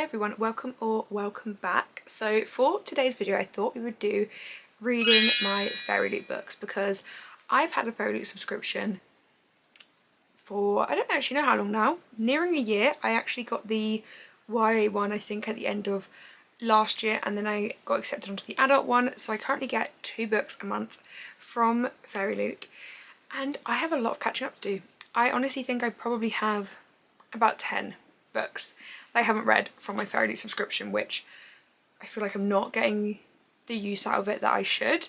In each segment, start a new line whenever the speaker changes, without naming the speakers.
everyone, welcome back. So for today's video I thought we would do reading my FairyLoot books because I've had a FairyLoot subscription for I don't actually know how long now, nearing a year. I actually got the YA one I think at the end of last year, and then I got accepted onto the adult one, so I currently get 2 books a month from FairyLoot and I have a lot of catching up to do. I honestly think I probably have about 10 books that I haven't read from my FairyLoot subscription, which I feel like I'm not getting the use out of it that I should.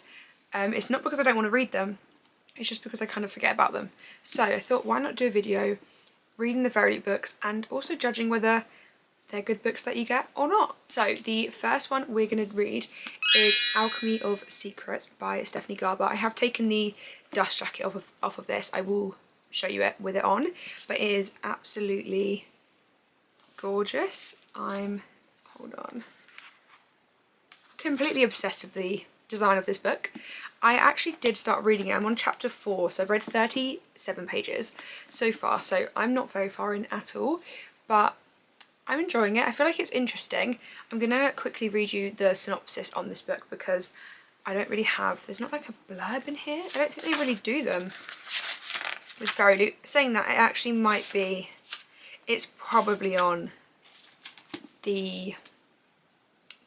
It's not because I don't want to read them, it's just because I kind of forget about them. So I thought, why not do a video reading the FairyLoot books and also judging whether they're good books that you get or not. So the first one we're going to read is Alchemy of Secrets by Stephanie Garber. I have taken the dust jacket off of this. I will show you it with it on, but it is absolutely gorgeous. Hold on, completely obsessed with the design of this book. I actually did start reading it. I'm on chapter 4, so I've read 37 pages so far, so I'm not very far in at all, but I'm enjoying it. I feel like it's interesting. I'm gonna quickly read you the synopsis on this book because I don't really have, there's not like a blurb in here. I don't think they really do them with FairyLoot. Saying that, it actually might be, it's probably on the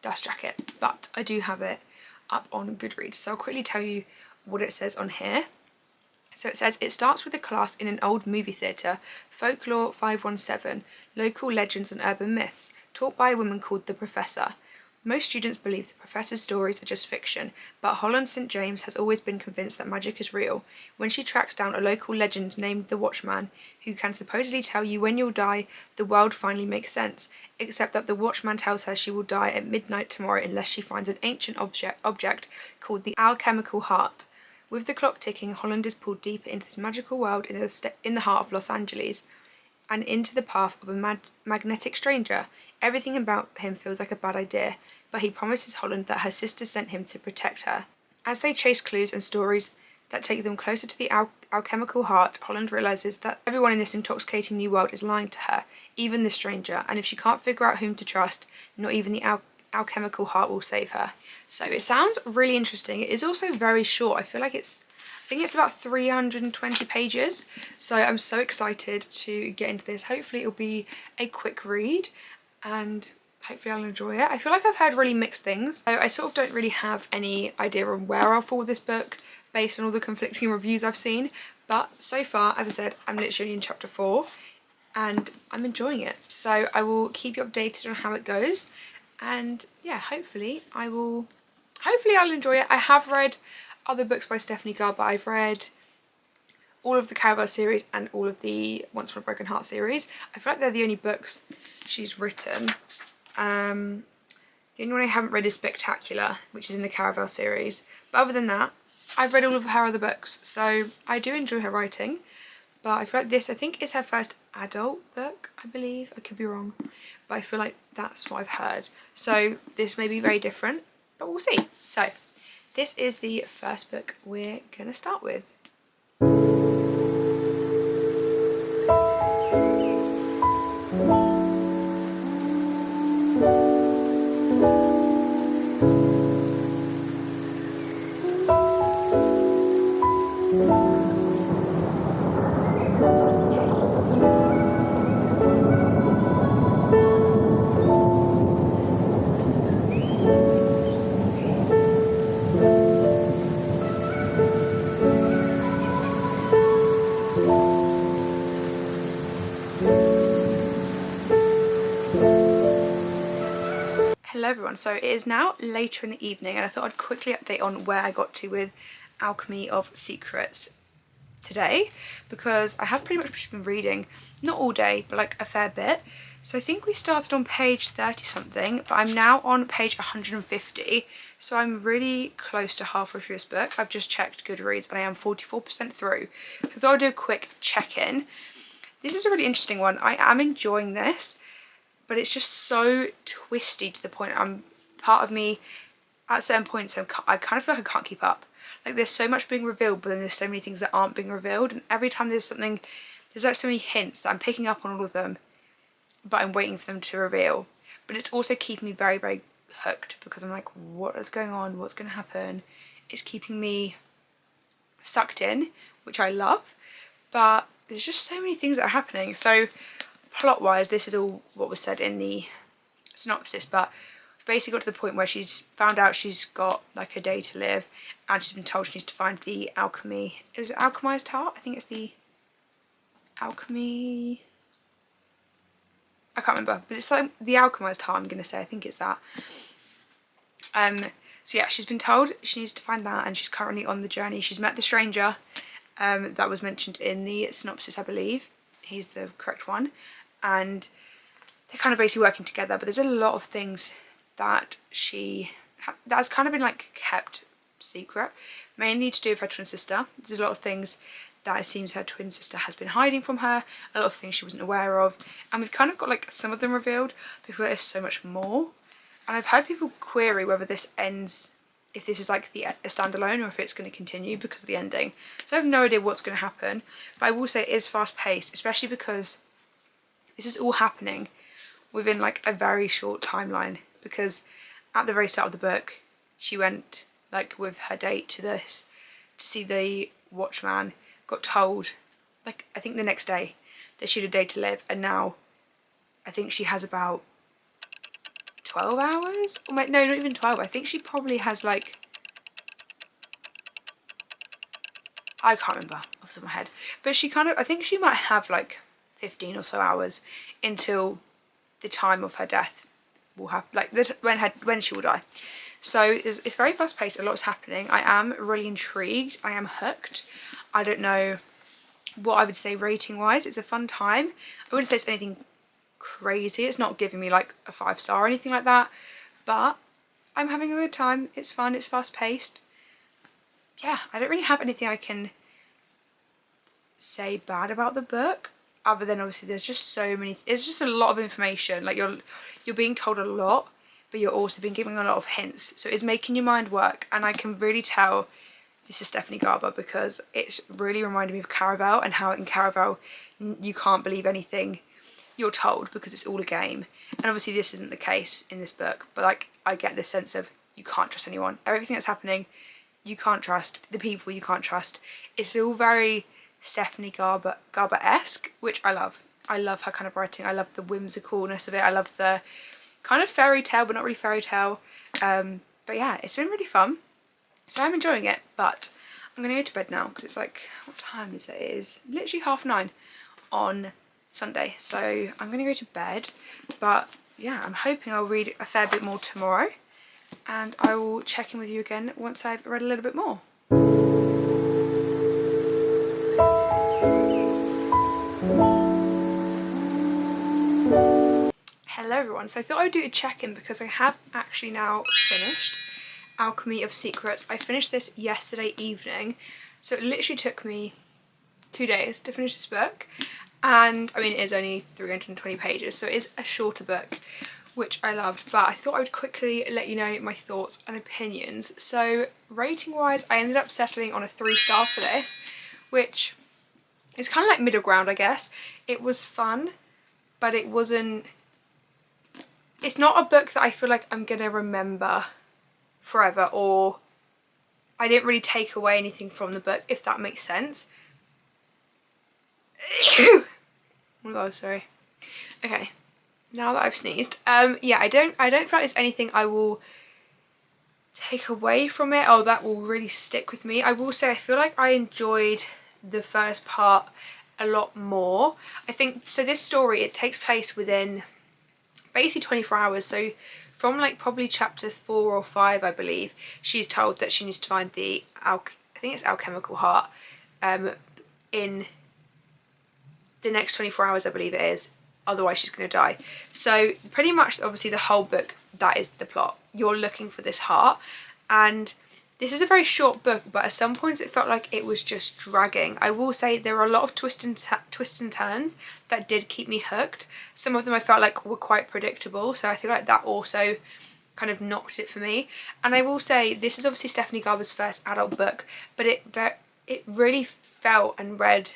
dust jacket, but I do have it up on Goodreads, so I'll quickly tell you what it says on here. So it says, it starts with a class in an old movie theatre, Folklore 517, local legends and urban myths, taught by a woman called the Professor. Most students believe the Professor's stories are just fiction, but Holland St. James has always been convinced that magic is real. When she tracks down a local legend named the Watchman, who can supposedly tell you when you'll die, the world finally makes sense, except that the Watchman tells her she will die at midnight tomorrow unless she finds an ancient object called the alchemical heart. With the clock ticking, Holland is pulled deeper into this magical world in the heart of Los Angeles, and into the path of a magnetic stranger. Everything about him feels like a bad idea, but he promises Holland that her sister sent him to protect her. As they chase clues and stories that take them closer to the alchemical heart, Holland realises that everyone in this intoxicating new world is lying to her, even the stranger, and if she can't figure out whom to trust, not even the alchemical heart will save her. So it sounds really interesting. It is also very short. I think it's about 320 pages, so I'm so excited to get into this. Hopefully it'll be a quick read and hopefully I'll enjoy it. I feel like I've heard really mixed things, so I sort of don't really have any idea on where I'll fall with this book based on all the conflicting reviews I've seen, but so far, as I said, I'm literally in chapter 4 and I'm enjoying it, so I will keep you updated on how it goes. And yeah, hopefully I'll enjoy it. I have read other books by Stephanie Garber. I've read all of the Caravel series and all of the Once Upon a Broken Heart series. I feel like they're the only books she's written. The only one I haven't read is Spectacular, which is in the Caravel series. But other than that, I've read all of her other books, so I do enjoy her writing. But I feel like this, I think, is her first adult book, I believe. I could be wrong, but I feel like that's what I've heard. So this may be very different, but we'll see. So this is the first book we're gonna start with. Hello everyone, so it is now later in the evening and I thought I'd quickly update on where I got to with Alchemy of Secrets today, because I have pretty much been reading, not all day, but like a fair bit. So I think we started on page 30 something, but I'm now on page 150, so I'm really close to halfway through this book. I've just checked Goodreads and I am 44% through, so I thought I'd do a quick check-in. This is a really interesting one. I am enjoying this, but it's just so twisty to the point part of me at certain points I kind of feel like I can't keep up. Like there's so much being revealed, but then there's so many things that aren't being revealed, and every time there's something, there's like so many hints that I'm picking up on all of them, but I'm waiting for them to reveal. but it's also keeping me very, very hooked because I'm like, what is going on? What's going to happen? It's keeping me sucked in, which I love, but there's just so many things that are happening. So plot wise, this is all what was said in the synopsis, but we've basically got to the point where she's found out she's got like a day to live, and she's been told she needs to find the alchemy. It was alchemized heart? I think it's the alchemy, I can't remember, but it's like the alchemized heart, I'm gonna say. I think it's that. So yeah, she's been told she needs to find that, and she's currently on the journey. She's met the stranger that was mentioned in the synopsis, I believe. He's the correct one, and they're kind of basically working together, but there's a lot of things that that's kind of been like kept secret, mainly to do with her twin sister. There's a lot of things that it seems her twin sister has been hiding from her, a lot of things she wasn't aware of, and we've kind of got like some of them revealed, but there's so much more. And I've heard people query whether this ends, if this is like a standalone, or if it's going to continue because of the ending. So I have no idea what's going to happen, but I will say it is fast paced, especially because this is all happening within like a very short timeline, because at the very start of the book she went like with her date to see the watchman, got told like I think the next day that she had a day to live, and now I think she has about 12 hours? Or no, not even 12. I think she probably has like, I can't remember off the top of my head, but she kind of, I think she might have like 15 or so hours until the time of her death will happen, like this, when she will die. So it's very fast paced, a lot's happening. I am really intrigued, I am hooked. I don't know what I would say rating wise. It's a fun time. I wouldn't say it's anything crazy, it's not giving me like a 5-star or anything like that, but I'm having a good time. It's fun, it's fast paced. Yeah, I don't really have anything I can say bad about the book, other than obviously there's just so many, it's just a lot of information. Like you're being told a lot, but you're also being given a lot of hints, so it's making your mind work. And I can really tell this is Stephanie Garber, because it's really reminded me of Caraval, and how in Caraval you can't believe anything you're told because it's all a game. And obviously this isn't the case in this book, but like I get this sense of you can't trust anyone. Everything that's happening, you can't trust. The people you can't trust. It's all very Stephanie Garber-esque, which I love. I love her kind of writing. I love the whimsicalness of it. I love the kind of fairy tale, but not really fairy tale. But yeah, it's been really fun. So I'm enjoying it, but I'm going to go to bed now because it's like, what time is it? It is literally 9:30 on Sunday, so I'm going to go to bed. But yeah, I'm hoping I'll read a fair bit more tomorrow, and I will check in with you again once I've read a little bit more. Hello everyone, so I thought I would do a check-in because I have actually now finished Alchemy of Secrets. I finished this yesterday evening, so it literally took me 2 days to finish this book. And I mean, it is only 320 pages, so it is a shorter book, which I loved, but I thought I would quickly let you know my thoughts and opinions. So rating wise, I ended up settling on a 3-star for this, which is kind of like middle ground, I guess. It was fun, but it wasn't, it's not a book that I feel like I'm gonna remember forever, or I didn't really take away anything from the book, if that makes sense. Oh my god, sorry. Okay, now that I've sneezed, yeah, I don't feel like there's anything I will take away from it, or that will really stick with me. I will say I feel like I enjoyed the first part a lot more. I think, so this story, it takes place within basically 24 hours, so from like probably chapter 4 or 5, I believe, she's told that she needs to find the I think it's alchemical heart in the next 24 hours, I believe it is, otherwise she's going to die. So pretty much obviously the whole book, that is the plot. You're looking for this heart, and this is a very short book, but at some points it felt like it was just dragging. I will say there are a lot of twists and turns that did keep me hooked. Some of them I felt like were quite predictable, so I feel like that also kind of knocked it for me. And I will say this is obviously Stephanie Garber's first adult book, but it really felt and read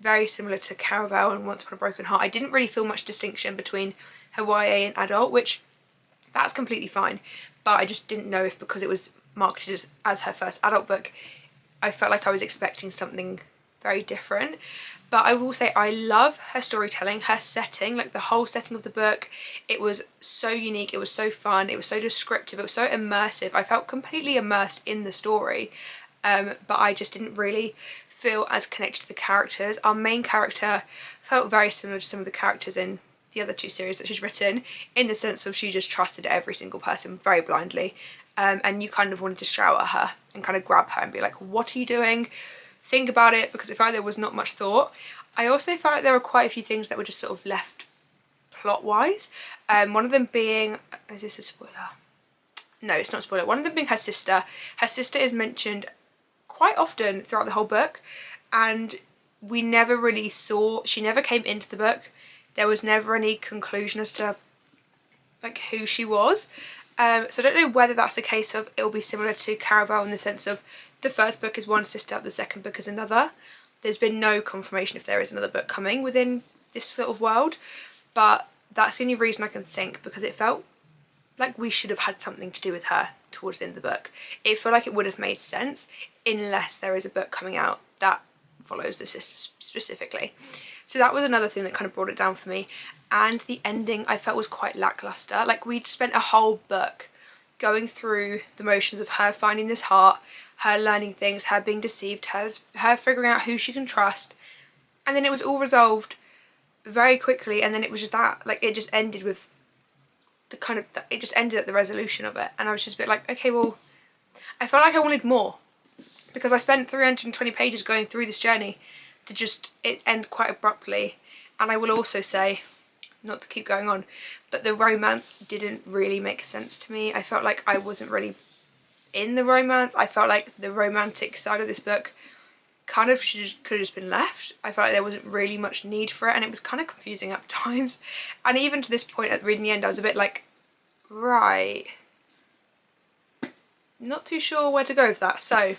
very similar to Caraval and Once Upon a Broken Heart. I didn't really feel much distinction between her YA and adult, which That's completely fine, but I just didn't know if because it was marketed as her first adult book, I felt like I was expecting something very different. But I will say I love her storytelling, her setting, like the whole setting of the book. It was so unique, it was so fun, it was so descriptive, it was so immersive. I felt completely immersed in the story, but I just didn't really feel as connected to the characters. Our main character felt very similar to some of the characters in the other 2 series that she's written, in the sense of she just trusted every single person very blindly, and you kind of wanted to shout at her and kind of grab her and be like, what are you doing? Think about it, because it felt like there was not much thought. I also felt like there were quite a few things that were just sort of left plot wise. One of them being, is this a spoiler? No, it's not a spoiler. One of them being her sister. Her sister is mentioned quite often throughout the whole book, and we never really saw, she never came into the book. There was never any conclusion as to like who she was. So I don't know whether that's a case of it'll be similar to Caraval in the sense of the first book is one sister, the second book is another. There's been no confirmation if there is another book coming within this sort of world, but that's the only reason I can think, because it felt like we should have had something to do with her towards the end of the book. It felt like it would have made sense unless there is a book coming out that follows the sister specifically. So that was another thing that kind of brought it down for me. And the ending I felt was quite lackluster. Like, we'd spent a whole book going through the motions of her finding this heart, her learning things, her being deceived, her figuring out who she can trust, and then it was all resolved very quickly, and then it was just that, like, it just ended with the kind of, it just ended at the resolution of it, and I was just a bit like, okay, well, I felt like I wanted more, because I spent 320 pages going through this journey to just it end quite abruptly. And I will also say, not to keep going on, but the romance didn't really make sense to me. I felt like I wasn't really in the romance. I felt like the romantic side of this book kind of could have just been left. I felt like there wasn't really much need for it, and it was kind of confusing at times. And even to this point at reading the end, I was a bit like, right, not too sure where to go with that. So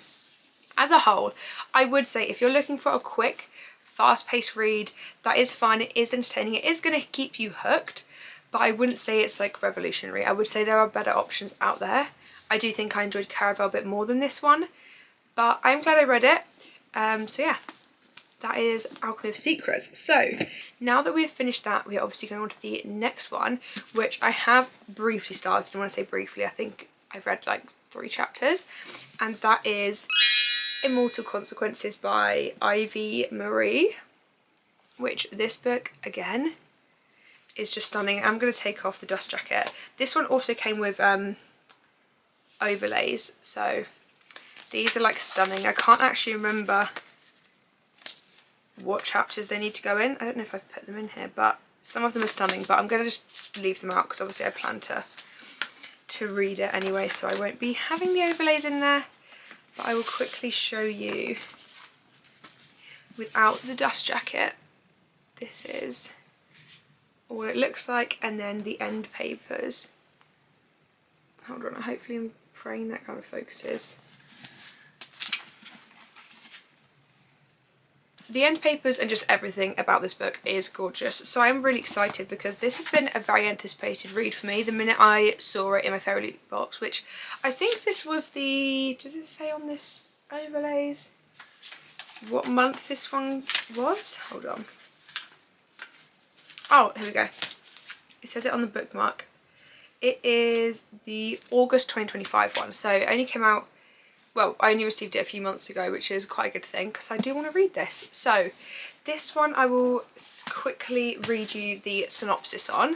as a whole, I would say if you're looking for a quick, fast-paced read that is fun, it is entertaining, it is going to keep you hooked, but I wouldn't say it's like revolutionary. I would say there are better options out there. I do think I enjoyed Caraval a bit more than this one, but I'm glad I read it. So yeah, that is Alchemy of Secrets. So now that we've finished that, we're obviously going on to the next one, which I have briefly started. And when I say briefly, I think I've read like 3 chapters, and that is Immortal Consequences by Ivy Marie, which this book, again, is just stunning. I'm going to take off the dust jacket. This one also came with overlays, so these are like stunning. I can't actually remember what chapters they need to go in. I don't know if I've put them in here, but some of them are stunning, but I'm going to just leave them out because obviously I plan to read it anyway, so I won't be having the overlays in there. But I will quickly show you without the dust jacket. This is what it looks like, and then the end papers. Hold on, hopefully I'm praying that kind of focuses. The end papers and just everything about this book is gorgeous, so I'm really excited because this has been a very anticipated read for me the minute I saw it in my FairyLoot box, which I think this was the, does it say on this overlays what month this one was? Hold on. Oh, here we go. It says it on the bookmark. It is the August 2025 one, so it only came out, well, I only received it a few months ago, which is quite a good thing because I do want to read this. So this one I will quickly read you the synopsis on.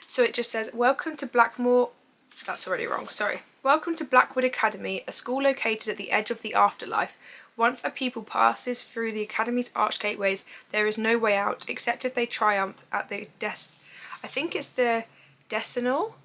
So it just says, welcome to Blackmore, that's already wrong, sorry. Welcome to Blackwood Academy, a school located at the edge of the afterlife. Once a pupil passes through the academy's arch gateways, there is no way out except if they triumph at the I think it's the Decennial.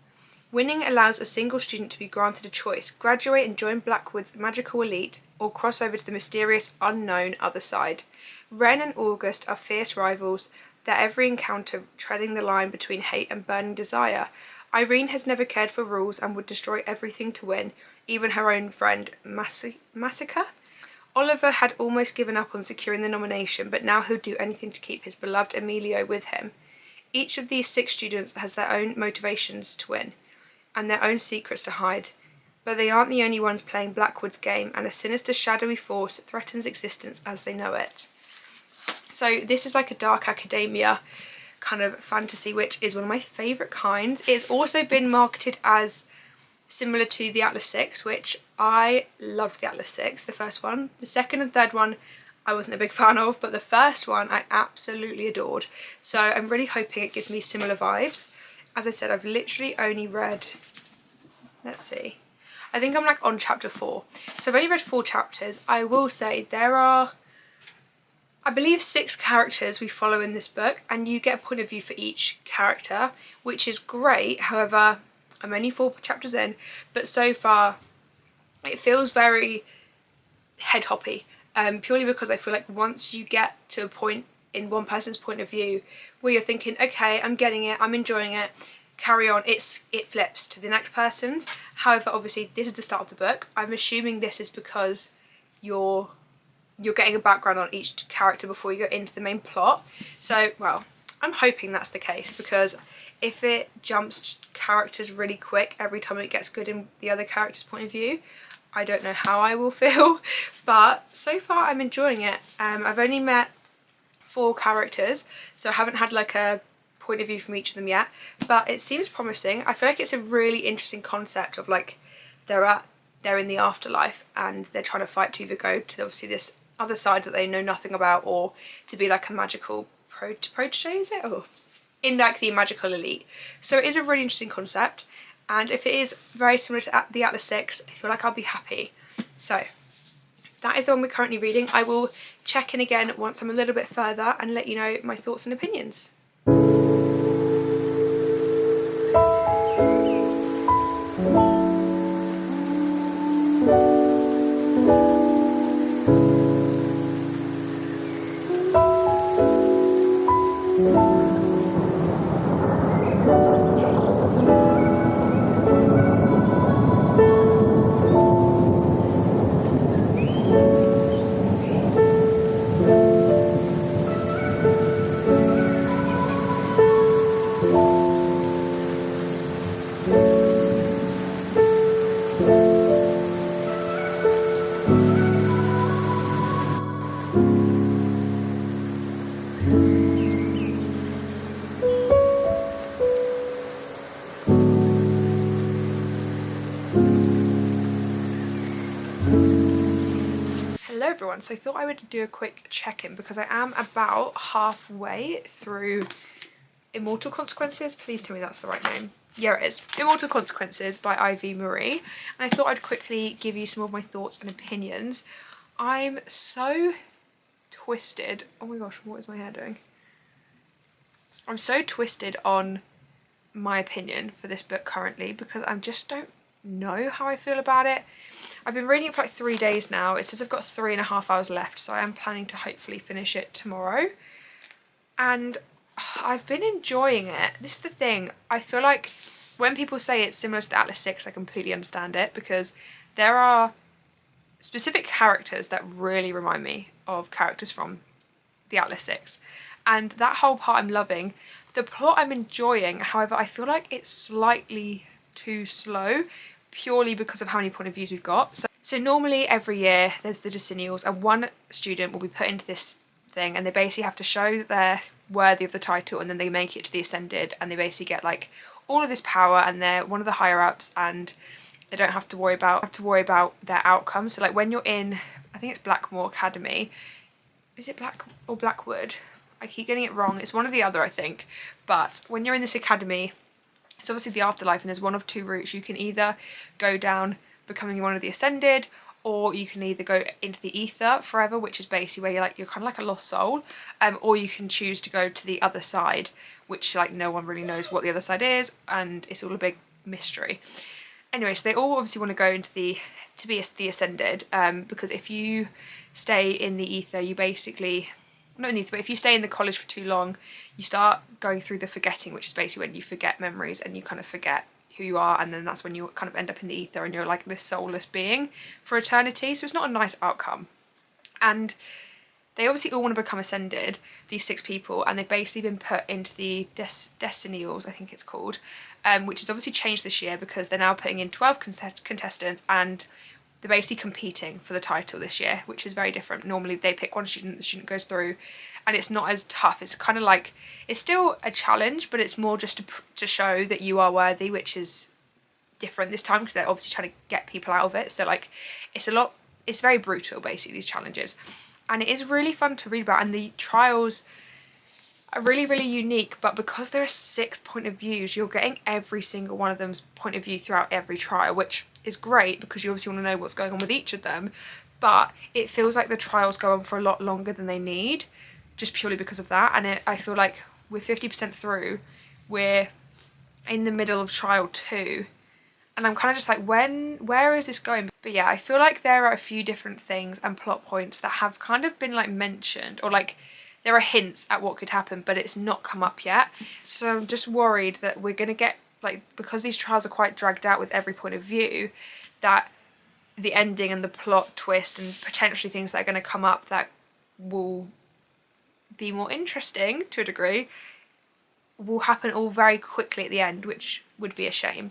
Winning allows a single student to be granted a choice: graduate and join Blackwood's magical elite, or cross over to the mysterious, unknown other side. Ren and August are fierce rivals, their every encounter treading the line between hate and burning desire. Irene has never cared for rules and would destroy everything to win, even her own friend Massacre. Oliver had almost given up on securing the nomination, but now he'll do anything to keep his beloved Emilio with him. Each of these 6 students has their own motivations to win. and their own secrets to hide. But they aren't the only ones playing Blackwood's game, and a sinister shadowy force threatens existence as they know it. So this is like a dark academia kind of fantasy, which is one of my favourite kinds. It's also been marketed as similar to the Atlas 6, which I loved the Atlas 6, the first one. The second and third one I wasn't a big fan of, but the first one I absolutely adored. So I'm really hoping it gives me similar vibes. As I said, I've literally only read, let's see, I think I'm like on chapter 4. So I've only read 4 chapters. I will say there are, I believe, 6 characters we follow in this book, and you get a point of view for each character, which is great. However, I'm only 4 chapters in, but so far it feels very head hoppy, purely because I feel like once you get to a point in one person's point of view where you're thinking, okay, I'm getting it, I'm enjoying it, carry on, it flips to the next person's. However, obviously this is the start of the book. I'm assuming this is because you're getting a background on each character before you go into the main plot. So, well, I'm hoping that's the case, because if it jumps characters really quick every time it gets good in the other character's point of view, I don't know how I will feel. But so far I'm enjoying it. I've only met 4 characters, so I haven't had like a point of view from each of them yet, but it seems promising. I feel like it's a really interesting concept of like they're in the afterlife and they're trying to fight to either go to obviously this other side that they know nothing about, or to be like a magical protege, is it? Or in like the magical elite. So it is a really interesting concept, and if it is very similar to the Atlas 6, I feel like I'll be happy. So that is the one we're currently reading. I will check in again once I'm a little bit further and let you know my thoughts and opinions. Hello everyone, so I thought I would do a quick check-in because I am about halfway through Immortal Consequences. Please tell me that's the right name. Yeah, it is. Immortal Consequences by Ivy Marie. And I thought I'd quickly give you some of my thoughts and opinions. I'm so twisted. Oh my gosh, what is my hair doing? I'm so twisted on my opinion for this book currently because I just don't know how I feel about it. I've been reading it for like 3 days now. It says I've got 3.5 hours left, so I am planning to hopefully finish it tomorrow. And I've been enjoying it. This is the thing. I feel like when people say it's similar to the Atlas 6, I completely understand it, because there are specific characters that really remind me of characters from the Atlas 6. And that whole part I'm loving. The plot I'm enjoying, however, I feel like it's slightly too slow, purely because of how many point of views we've got. So normally every year there's the decennials, and one student will be put into this thing and they basically have to show that they're worthy of the title, and then they make it to the Ascended and they basically get like all of this power and they're one of the higher ups and they don't have to worry about their outcome. So like when you're in, I think it's Blackmore Academy, is it Black or Blackwood? I keep getting it wrong. It's one or the other, I think. But when you're in this academy, it's obviously the afterlife, and there's one of 2 routes. You can either go down becoming one of the Ascended, or you can either go into the ether forever, which is basically where you're kind of like a lost soul, or you can choose to go to the other side, which like no one really knows what the other side is, and it's all a big mystery. Anyway, so they all obviously want to go into the Ascended, because if you stay in the ether, you basically, not in the ether, but if you stay in the college for too long, you start going through the forgetting, which is basically when you forget memories and you kind of forget who you are, and then that's when you kind of end up in the ether and you're like this soulless being for eternity. So it's not a nice outcome. And they obviously all want to become ascended, these 6 people, and they've basically been put into the Destinyals, I think it's called, which has obviously changed this year because they're now putting in 12 contestants, and they're basically competing for the title this year, which is very different. Normally they pick one student, the student goes through, and it's not as tough. It's kind of like, it's still a challenge, but it's more just to show that you are worthy, which is different this time because they're obviously trying to get people out of it. So like, it's very brutal, basically, these challenges. And it is really fun to read about, and the trials are really, really unique, but because there are 6 point of views, you're getting every single one of them's point of view throughout every trial, which is great because you obviously want to know what's going on with each of them, but it feels like the trials go on for a lot longer than they need, just purely because of that. And I feel like we're 50% through, we're in the middle of trial 2, and I'm kind of just like, where is this going? But yeah, I feel like there are a few different things and plot points that have kind of been like mentioned, or like there are hints at what could happen, but it's not come up yet. So I'm just worried that we're going to get, like, because these trials are quite dragged out with every point of view, that the ending and the plot twist and potentially things that are going to come up that will be more interesting to a degree will happen all very quickly at the end, which would be a shame.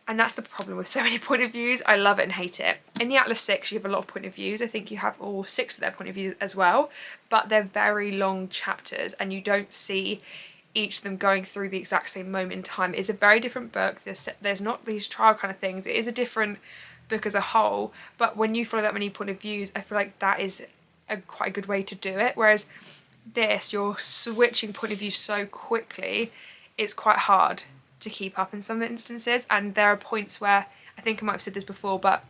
And that's the problem with so many point of views. I love it and hate it. In the Atlas 6, you have a lot of point of views. I think you have all 6 of their point of views as well, but they're very long chapters and you don't see each of them going through the exact same moment in time. It's a very different book. There's not these trial kind of things. It is a different book as a whole, but when you follow that many point of views, I feel like that is quite a good way to do it. Whereas this, you're switching point of view so quickly, it's quite hard to keep up in some instances. And there are points where, I think I might have said this before, but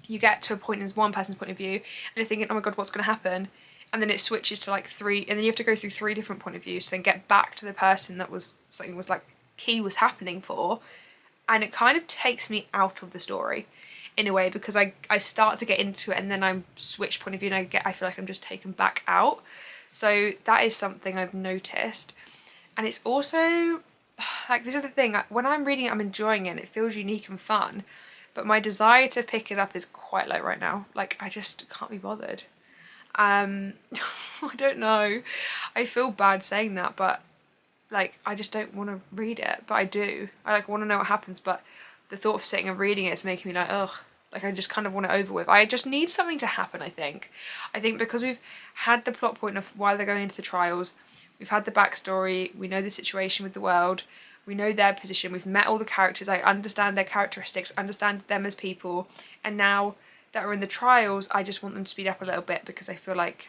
you get to a point in one person's point of view and you're thinking, oh my god, what's going to happen? And then it switches to like 3, and then you have to go through 3 different point of views to then get back to the person that was something was like key was happening for. And it kind of takes me out of the story in a way, because I start to get into it and then I'm switched point of view and I feel like I'm just taken back out. So that is something I've noticed. And it's also like, this is the thing, when I'm reading it I'm enjoying it and it feels unique and fun, but my desire to pick it up is quite low right now. Like, I just can't be bothered. I don't know, I feel bad saying that, but like, I just don't want to read it, but I do. I like want to know what happens, but the thought of sitting and reading it is making me like, ugh, like I just kind of want it over with. I just need something to happen, I think because we've had the plot point of why they're going into the trials, we've had the backstory, we know the situation with the world, we know their position, we've met all the characters, I understand their characteristics, understand them as people, and now that are in the trials, I just want them to speed up a little bit because I feel like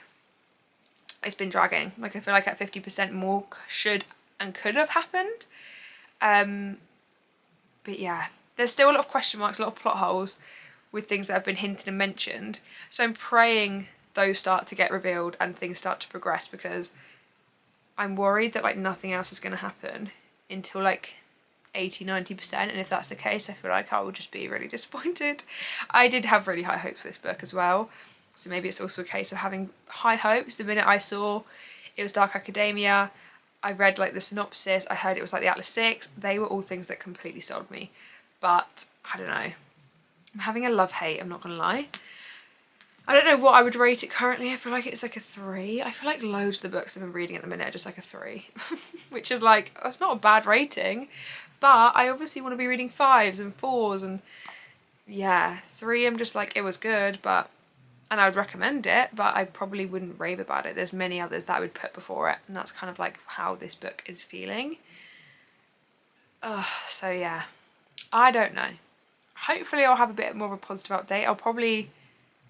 it's been dragging. Like, I feel like at 50% more should and could have happened. But yeah, there's still a lot of question marks, a lot of plot holes with things that have been hinted and mentioned. So I'm praying those start to get revealed and things start to progress, because I'm worried that like nothing else is going to happen until like 80-90%, and if that's the case I feel like I will just be really disappointed. I did have really high hopes for this book as well, so maybe it's also a case of having high hopes. The minute I saw it was dark academia, I read like the synopsis, I heard it was like the Atlas 6, they were all things that completely sold me. But I don't know, I'm having a love-hate, I'm not gonna lie. I don't know what I would rate it currently. I feel like it's like a 3. I feel like loads of the books I've been reading at the minute are just like a 3. Which is like, that's not a bad rating. But I obviously want to be reading 5s and 4s, and yeah, 3 I'm just like, it was good, but, and I would recommend it, but I probably wouldn't rave about it. There's many others that I would put before it, and that's kind of like how this book is feeling. So yeah, I don't know. Hopefully I'll have a bit more of a positive update. I'll probably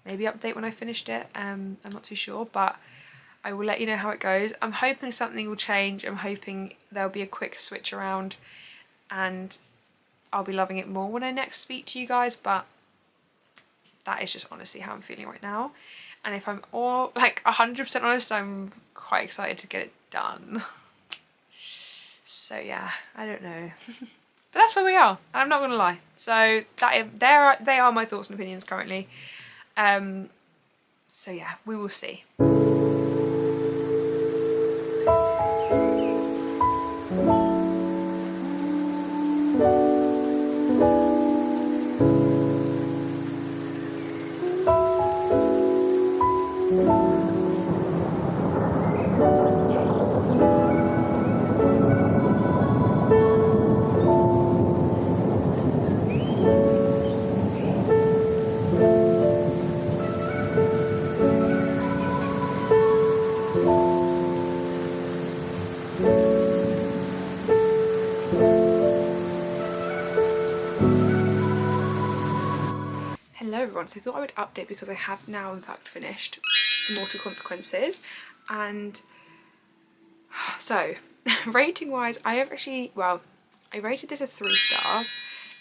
maybe update when I finished it. I'm not too sure, but I will let you know how it goes. I'm hoping something will change. I'm hoping there'll be a quick switch around and I'll be loving it more when I next speak to you guys, but that is just honestly how I'm feeling right now. And if I'm all like 100% honest, I'm quite excited to get it done. So yeah, I don't know. But that's where we are, and I'm not going to lie. So they are my thoughts and opinions currently. So yeah, we will see. everyone. So I thought I would update because I have now in fact finished Immortal Consequences. And so rating wise, I have actually, well, I rated this a 3 stars.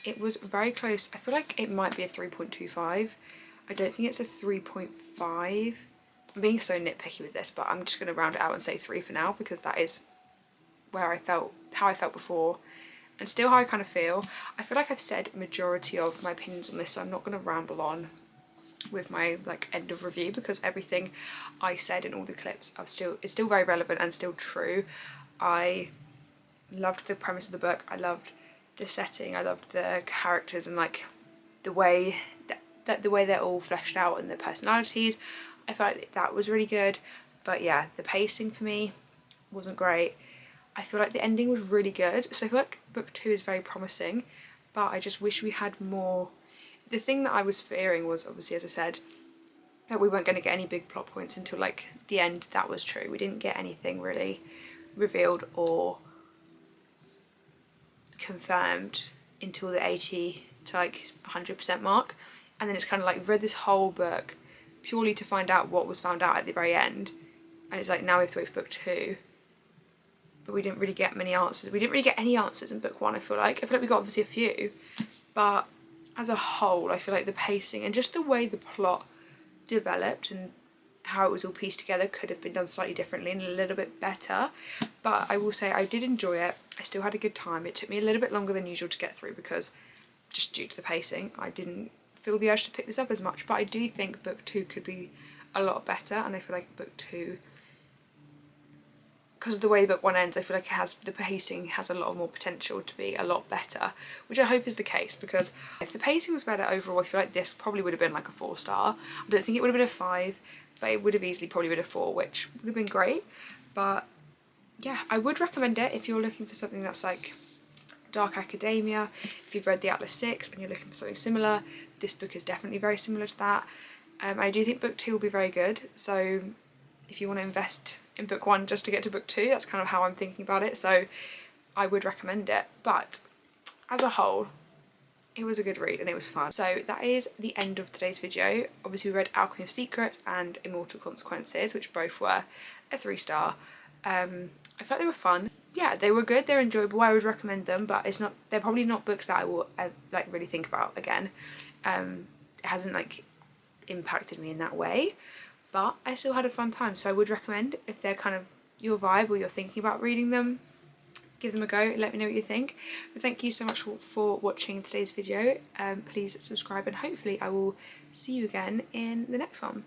It was very close. I feel like it might be a 3.25. I don't think it's a 3.5. I'm being so nitpicky with this, but I'm just going to round it out and say 3 for now, because that is where I felt, how I felt before, and still how I kind of feel. I feel like I've said majority of my opinions on this, so I'm not going to ramble on with my like end of review, because everything I said in all the clips is still very relevant and still true. I loved the premise of the book. I loved the setting. I loved the characters and like the way that the way they're all fleshed out and their personalities. I felt like that was really good, but yeah, the pacing for me wasn't great. I feel like the ending was really good, so I feel like book 2 is very promising, but I just wish we had more. The thing that I was fearing was, obviously, as I said, that we weren't going to get any big plot points until like the end. That was true. We didn't get anything really revealed or confirmed until the 80 to like 100% mark, and then it's kind of like we've read this whole book purely to find out what was found out at the very end, and it's like now we have to wait for book 2, but we didn't really get many answers. We didn't really get any answers in book 1. I feel like we got obviously a few, but as a whole I feel like the pacing and just the way the plot developed and how it was all pieced together could have been done slightly differently and a little bit better. But I will say I did enjoy it. I still had a good time. It took me a little bit longer than usual to get through because just due to the pacing I didn't feel the urge to pick this up as much, but I do think book 2 could be a lot better, and I feel like book 2, because of the way book 1 ends, I feel like it has, the pacing has a lot more potential to be a lot better, which I hope is the case, because if the pacing was better overall, I feel like this probably would have been like a 4 star. I don't think it would have been a 5, but it would have easily probably been a 4, which would have been great. But yeah, I would recommend it if you're looking for something that's like dark academia. If you've read the Atlas 6 and you're looking for something similar, this book is definitely very similar to that. I do think book 2 will be very good, so if you want to invest in book 1 just to get to book 2, that's kind of how I'm thinking about it, so I would recommend it. But as a whole, it was a good read and it was fun. So that is the end of today's video. Obviously we read Alchemy of Secrets and Immortal Consequences, which both were a 3 star. I felt like they were fun. Yeah, they were good, they're enjoyable, I would recommend them, but they're probably not books that I will like really think about again. It hasn't like impacted me in that way, but I still had a fun time, so I would recommend, if they're kind of your vibe or you're thinking about reading them, give them a go, let me know what you think. But thank you so much for watching today's video. Please subscribe, and hopefully I will see you again in the next one.